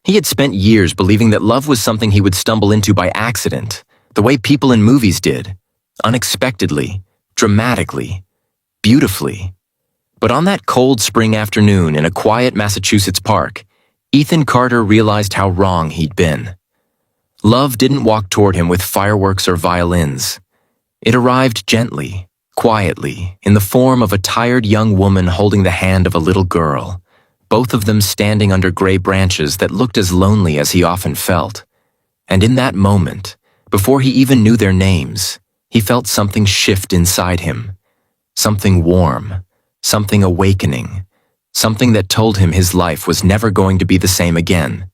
He had spent years believing that love was something he would stumble into by accident, the way people in movies did, unexpectedly, dramatically, beautifully. But on that cold spring afternoon in a quiet Massachusetts park, Ethan Carter realized how wrong he'd been. Love didn't walk toward him with fireworks or violins. It arrived gently, quietly, in the form of a tired young woman holding the hand of a little girl, both of them standing under gray branches that looked as lonely as he often felt. And in that moment, before he even knew their names, he felt something shift inside him. Something warm, something awakening, something that told him his life was never going to be the same again.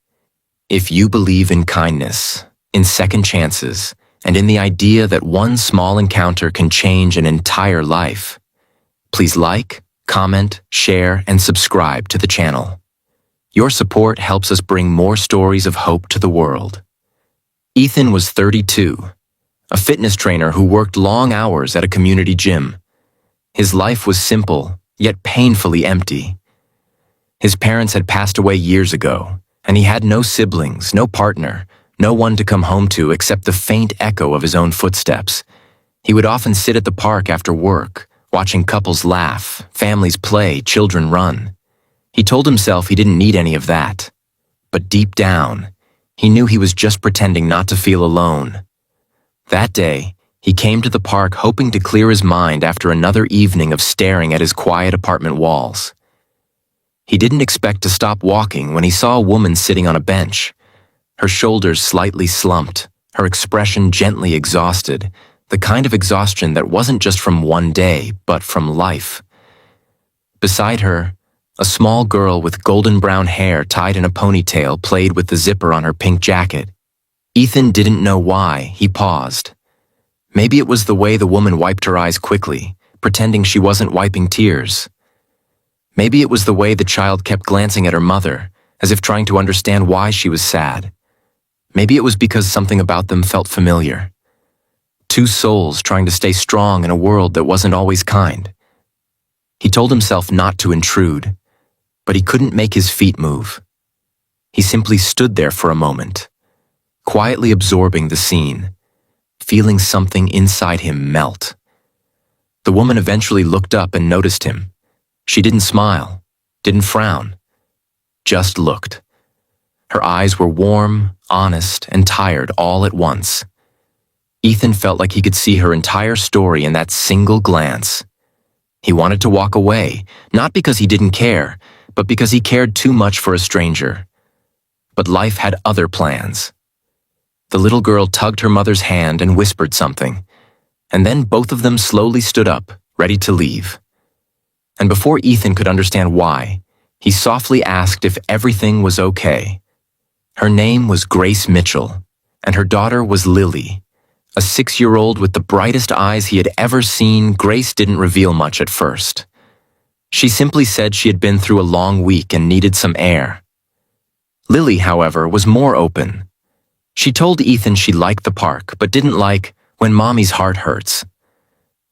If you believe in kindness, in second chances, and in the idea that one small encounter can change an entire life, please like, comment, share, and subscribe to the channel. Your support helps us bring more stories of hope to the world. Ethan was 32, a fitness trainer who worked long hours at a community gym. His life was simple, yet painfully empty. His parents had passed away years ago, and he had no siblings, no partner, no one to come home to except the faint echo of his own footsteps. He would often sit at the park after work, watching couples laugh, families play, children run. He told himself he didn't need any of that. But deep down, he knew he was just pretending not to feel alone. That day, he came to the park hoping to clear his mind after another evening of staring at his quiet apartment walls. He didn't expect to stop walking when he saw a woman sitting on a bench. Her shoulders slightly slumped, her expression gently exhausted, the kind of exhaustion that wasn't just from one day, but from life. Beside her, a small girl with golden brown hair tied in a ponytail played with the zipper on her pink jacket. Ethan didn't know why. He paused. Maybe it was the way the woman wiped her eyes quickly, pretending she wasn't wiping tears. Maybe it was the way the child kept glancing at her mother, as if trying to understand why she was sad. Maybe it was because something about them felt familiar. Two souls trying to stay strong in a world that wasn't always kind. He told himself not to intrude, but he couldn't make his feet move. He simply stood there for a moment, quietly absorbing the scene, feeling something inside him melt. The woman eventually looked up and noticed him. She didn't smile, didn't frown, just looked. Her eyes were warm, honest, and tired all at once. Ethan felt like he could see her entire story in that single glance. He wanted to walk away, not because he didn't care, but because he cared too much for a stranger. But life had other plans. The little girl tugged her mother's hand and whispered something, and then both of them slowly stood up, ready to leave. And before Ethan could understand why, he softly asked if everything was okay. Her name was Grace Mitchell, and her daughter was Lily. A 6-year-old with the brightest eyes he had ever seen. Grace didn't reveal much at first. She simply said she had been through a long week and needed some air. Lily, however, was more open. She told Ethan she liked the park, but didn't like when mommy's heart hurts.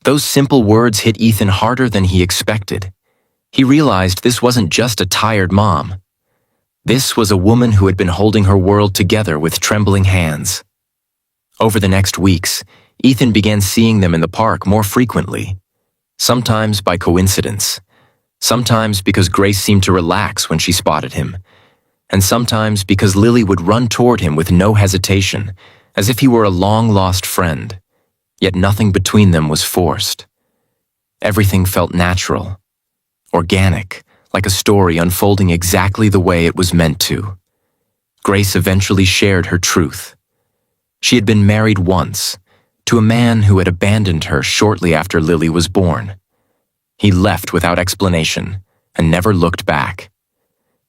Those simple words hit Ethan harder than he expected. He realized this wasn't just a tired mom. This was a woman who had been holding her world together with trembling hands. Over the next weeks, Ethan began seeing them in the park more frequently, sometimes by coincidence, sometimes because Grace seemed to relax when she spotted him, and sometimes because Lily would run toward him with no hesitation, as if he were a long-lost friend. Yet nothing between them was forced. Everything felt natural, organic, like a story unfolding exactly the way it was meant to. Grace eventually shared her truth. She had been married once, to a man who had abandoned her shortly after Lily was born. He left without explanation and never looked back.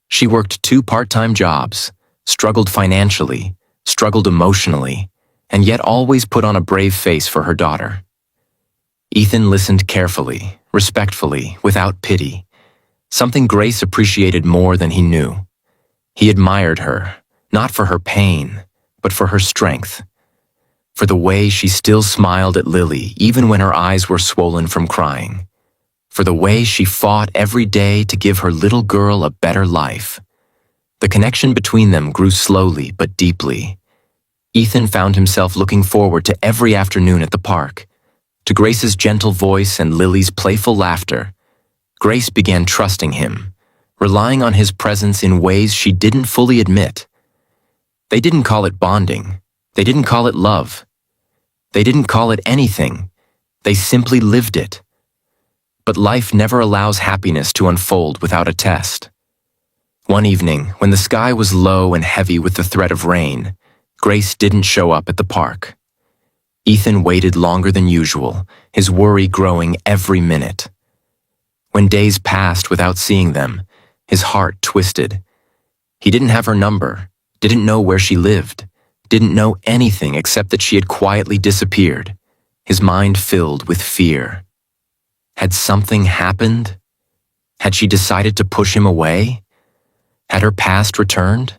She worked 2 part-time jobs, struggled financially, struggled emotionally, and yet always put on a brave face for her daughter. Ethan listened carefully, respectfully, without pity, something Grace appreciated more than he knew. He admired her, not for her pain, but for her strength, for the way she still smiled at Lily even when her eyes were swollen from crying, for the way she fought every day to give her little girl a better life. The connection between them grew slowly but deeply. Ethan found himself looking forward to every afternoon at the park, to Grace's gentle voice and Lily's playful laughter. Grace began trusting him, relying on his presence in ways she didn't fully admit. They didn't call it bonding. They didn't call it love. They didn't call it anything. They simply lived it. But life never allows happiness to unfold without a test. One evening, when the sky was low and heavy with the threat of rain, Grace didn't show up at the park. Ethan waited longer than usual, his worry growing every minute. When days passed without seeing them, his heart twisted. He didn't have her number, didn't know where she lived, didn't know anything except that she had quietly disappeared, his mind filled with fear. Had something happened? Had she decided to push him away? Had her past returned?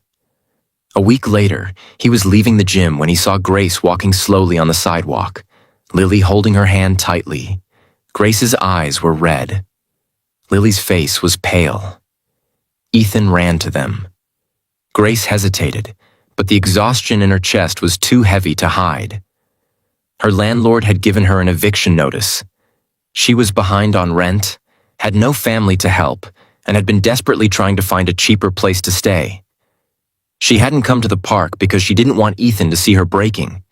A week later, he was leaving the gym when he saw Grace walking slowly on the sidewalk, Lily holding her hand tightly. Grace's eyes were red. Lily's face was pale. Ethan ran to them. Grace hesitated, but the exhaustion in her chest was too heavy to hide. Her landlord had given her an eviction notice. She was behind on rent, had no family to help, and had been desperately trying to find a cheaper place to stay. She hadn't come to the park because she didn't want Ethan to see her breaking.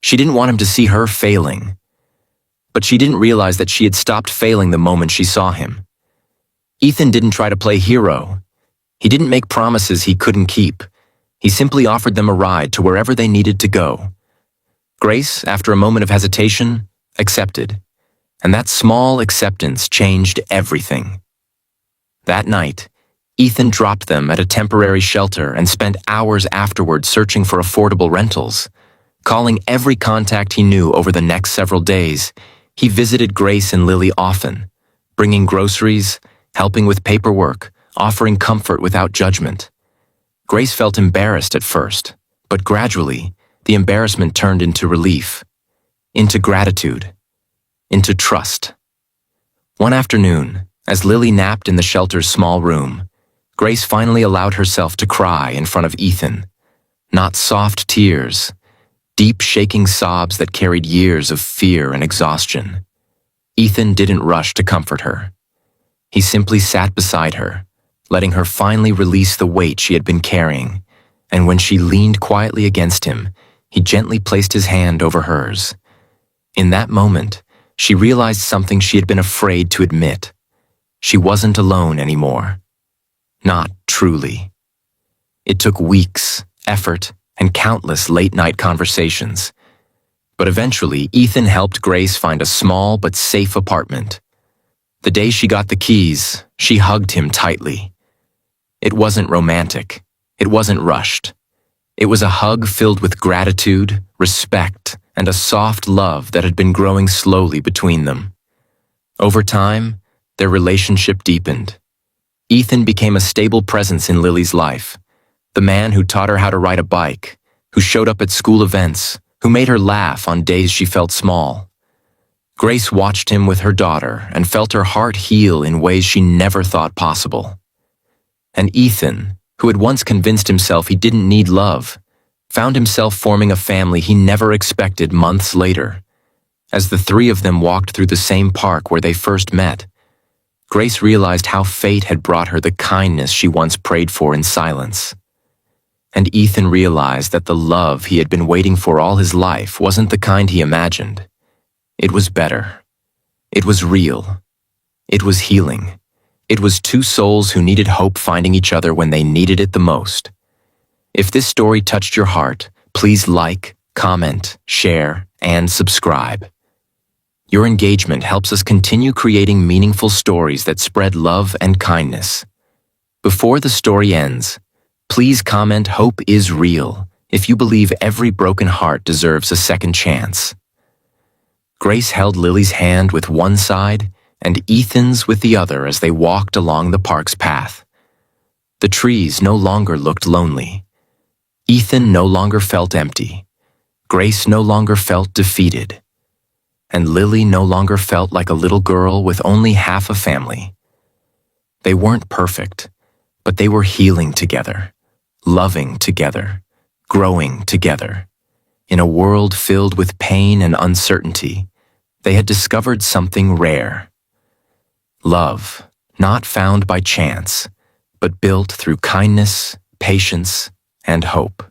She didn't want him to see her failing. But she didn't realize that she had stopped failing the moment she saw him. Ethan didn't try to play hero. He didn't make promises he couldn't keep. He simply offered them a ride to wherever they needed to go. Grace, after a moment of hesitation, accepted. And that small acceptance changed everything. That night, Ethan dropped them at a temporary shelter and spent hours afterward searching for affordable rentals. Calling every contact he knew over the next several days, he visited Grace and Lily often, bringing groceries, helping with paperwork, offering comfort without judgment. Grace felt embarrassed at first, but gradually, the embarrassment turned into relief, into gratitude, into trust. One afternoon, as Lily napped in the shelter's small room, Grace finally allowed herself to cry in front of Ethan. Not soft tears, deep shaking sobs that carried years of fear and exhaustion. Ethan didn't rush to comfort her. He simply sat beside her, letting her finally release the weight she had been carrying, and when she leaned quietly against him, he gently placed his hand over hers. In that moment, she realized something she had been afraid to admit. She wasn't alone anymore. Not truly. It took weeks, effort, and countless late-night conversations. But eventually, Ethan helped Grace find a small but safe apartment. The day she got the keys, she hugged him tightly. It wasn't romantic. It wasn't rushed. It was a hug filled with gratitude, respect, and a soft love that had been growing slowly between them. Over time, their relationship deepened. Ethan became a stable presence in Lily's life, the man who taught her how to ride a bike, who showed up at school events, who made her laugh on days she felt small. Grace watched him with her daughter and felt her heart heal in ways she never thought possible. And Ethan, who had once convinced himself he didn't need love, found himself forming a family he never expected months later. As the three of them walked through the same park where they first met, Grace realized how fate had brought her the kindness she once prayed for in silence. And Ethan realized that the love he had been waiting for all his life wasn't the kind he imagined. It was better. It was real. It was healing. It was two souls who needed hope finding each other when they needed it the most. If this story touched your heart, please like, comment, share, and subscribe. Your engagement helps us continue creating meaningful stories that spread love and kindness. Before the story ends, please comment "Hope is real" if you believe every broken heart deserves a second chance. Grace held Lily's hand with one side and Ethan's with the other as they walked along the park's path. The trees no longer looked lonely. Ethan no longer felt empty. Grace no longer felt defeated. And Lily no longer felt like a little girl with only half a family. They weren't perfect, but they were healing together. loving together, growing together. In a world filled with pain and uncertainty, they had discovered something rare. Love, not found by chance, but built through kindness, patience, and hope.